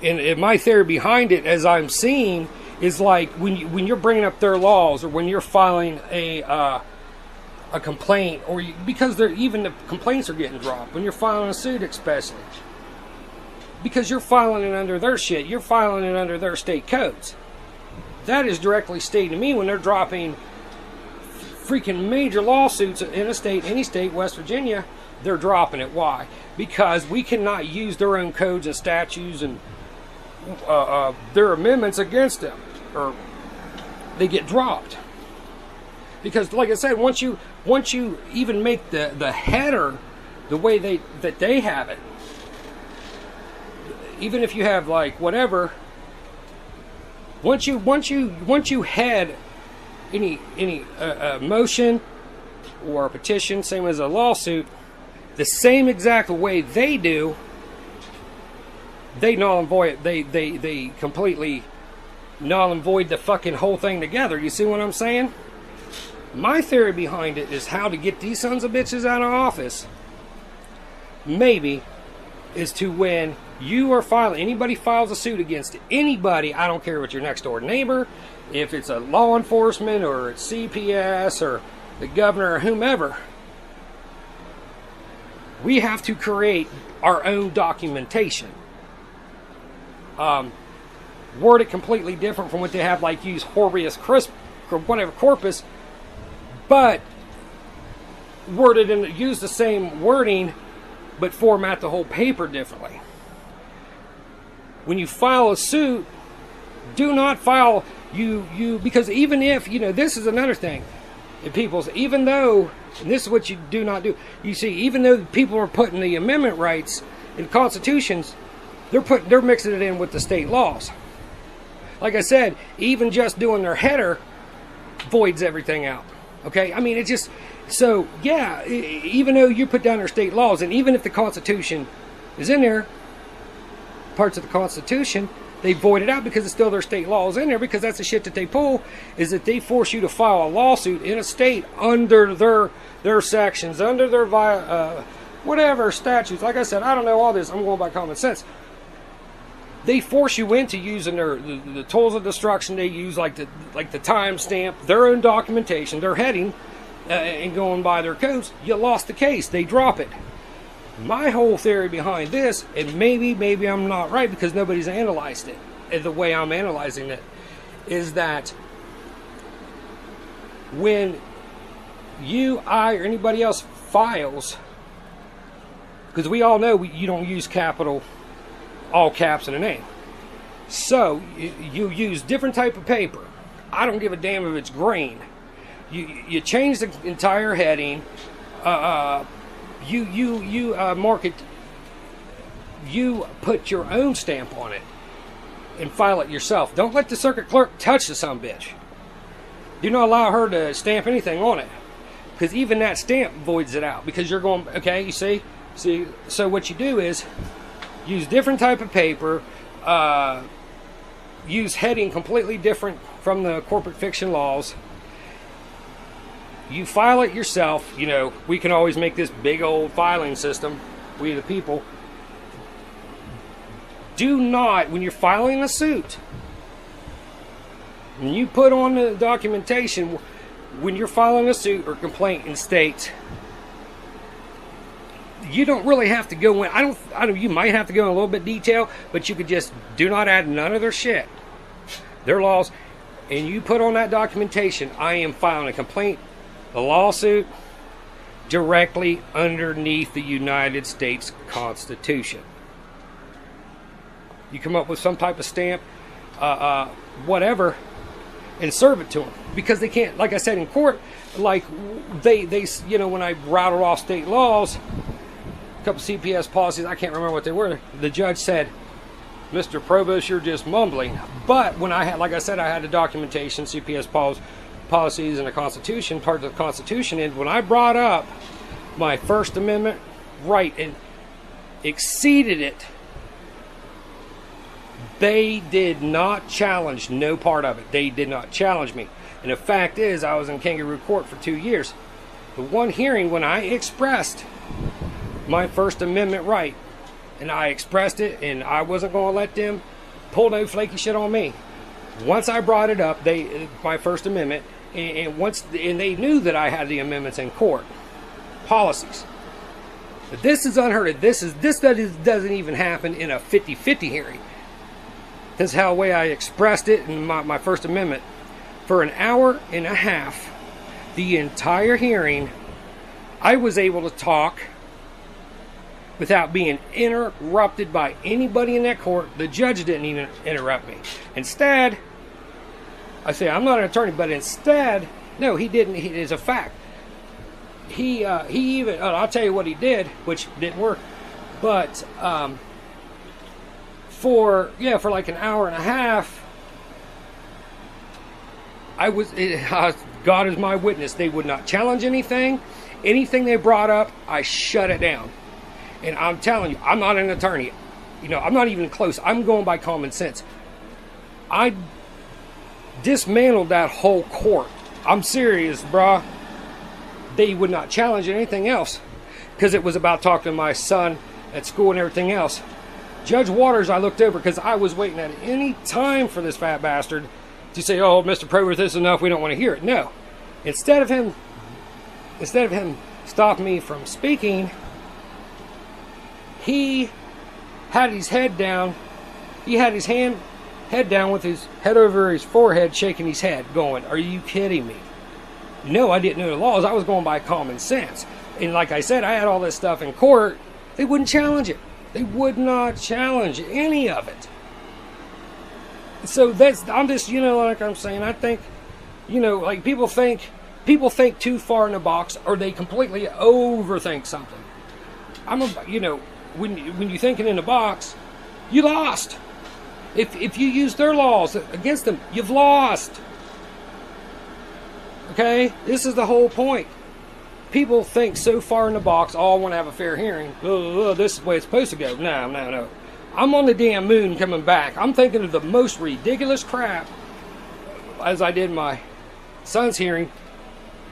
And my theory behind it, as I'm seeing, is like when you're bringing up their laws, or when you're filing a complaint, or because even the complaints are getting dropped when you're filing a suit, especially because you're filing it under their shit, you're filing it under their state codes. That is directly stated to me when they're dropping freaking major lawsuits in a state, any state, West Virginia. They're dropping it. Why? Because we cannot use their own codes and statutes and their amendments against them, or they get dropped. Because, like I said, once you even make the header the way that they have it, even if you have like whatever, once you head any motion or a petition, same as a lawsuit, the same exact way they do, they null and void it. They completely null and void the fucking whole thing together. You see what I'm saying? My theory behind it is how to get these sons of bitches out of office, maybe, is to when you are filing, anybody files a suit against anybody, I don't care if it's your next door neighbor, if it's a law enforcement, or it's CPS, or the governor, or whomever, we have to create our own documentation. Word it completely different from what they have, like use habeas corpus, but worded and use the same wording, but format the whole paper differently. When you file a suit, do not file because even if, this is another thing. Even though, and this is what you do not do. You see, even though people are putting the amendment rights in constitutions, they're mixing it in with the state laws. Like I said, even just doing their header voids everything out. Okay? I mean, it's just, so, yeah, even though you put down their state laws, and even if the Constitution is in there, parts of the Constitution, they void it out because it's still their state laws in there, because that's the shit that they pull, is that they force you to file a lawsuit in a state under their sections, under their whatever statutes. Like I said, I don't know all this. I'm going by common sense. They force you into using the tools of destruction they use, like the timestamp, their own documentation, their heading, and going by their codes. You lost the case. They drop it. My whole theory behind this, and maybe I'm not right because nobody's analyzed it the way I'm analyzing it, is that when you, I, or anybody else files, because we all know you don't use capital, all caps in a name. So you use different type of paper. I don't give a damn if it's green. You change the entire heading. You mark it. You put your own stamp on it and file it yourself. Don't let the circuit clerk touch the sumbitch. Do not allow her to stamp anything on it, because even that stamp voids it out. Because you're going, okay, you see. So what you do is use different type of paper. Use heading completely different from the corporate fiction laws. You file it yourself. We can always make this big old filing system, we the people. Do not, when you're filing a suit, when you put on the documentation, when you're filing a suit or complaint in states, you don't really have to go in. I don't. You might have to go in a little bit detail, but you could just do not add none of their shit, their laws, and you put on that documentation. I am filing a complaint, a lawsuit, directly underneath the United States Constitution. You come up with some type of stamp, whatever, and serve it to them, because they can't. Like I said, in court, like they when I rattled off state laws, a couple CPS policies, I can't remember what they were. The judge said, "Mr. Provost, you're just mumbling." But when I had, like I said, I had the documentation, CPS policies, and the Constitution, part of the Constitution, and when I brought up my First Amendment right and exceeded it, they did not challenge no part of it. They did not challenge me. And the fact is, I was in kangaroo court for 2 years. The one hearing when I expressed my First Amendment right, and I expressed it, and I wasn't going to let them pull no flaky shit on me. Once I brought it up, my First Amendment, and they knew that I had the amendments in court policies. But this is unheard of. This doesn't even happen in a 50-50 hearing. This is how the way I expressed it in my First Amendment. For an hour and a half, the entire hearing, I was able to talk without being interrupted by anybody in that court. The judge didn't even interrupt me. Instead, I say I'm not an attorney, but instead, no, he didn't. It is a fact. He even, I'll tell you what he did, which didn't work, but for like an hour and a half, God is my witness, they would not challenge anything they brought up. I shut it down. And I'm telling you, I'm not an attorney, I'm not even close. I'm going by common sense. I dismantled that whole court. I'm serious, brah. They would not challenge anything else because it was about talking to my son at school and everything else. Judge Waters, I looked over because I was waiting at any time for this fat bastard to say, "Oh, Mr. Prover, this is enough. We don't want to hear it." No. Instead of him stopping me from speaking, he had his head down. He had his head down with his head over his forehead, shaking his head, going, "Are you kidding me?" No, I didn't know the laws. I was going by common sense. And like I said, I had all this stuff in court. They wouldn't challenge it. They would not challenge any of it. So I'm just, like I'm saying, I think, like people think too far in the box, or they completely overthink something. When you're thinking in the box, you lost. If you use their laws against them, you've lost. Okay? This is the whole point. People think so far in the box, I want to have a fair hearing. This is the way it's supposed to go. No. I'm on the damn moon coming back. I'm thinking of the most ridiculous crap, as I did my son's hearing.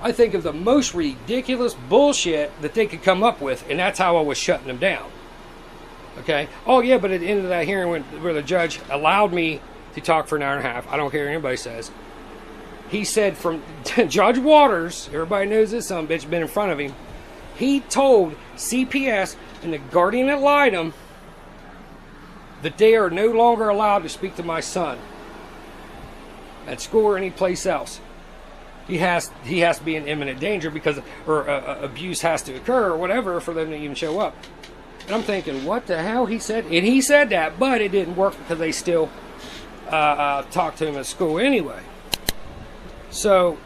I think of the most ridiculous bullshit that they could come up with, and that's how I was shutting them down. Okay? Oh, yeah, but at the end of that hearing where the judge allowed me to talk for an hour and a half, I don't care what anybody says, he said from Judge Waters, everybody knows this son of a bitch, been in front of him, he told CPS and the guardian ad litem that they are no longer allowed to speak to my son at school or any place else. He has to be in imminent danger because abuse has to occur or whatever for them to even show up. And I'm thinking, what the hell? He said that, but it didn't work because they still talked to him at school anyway. So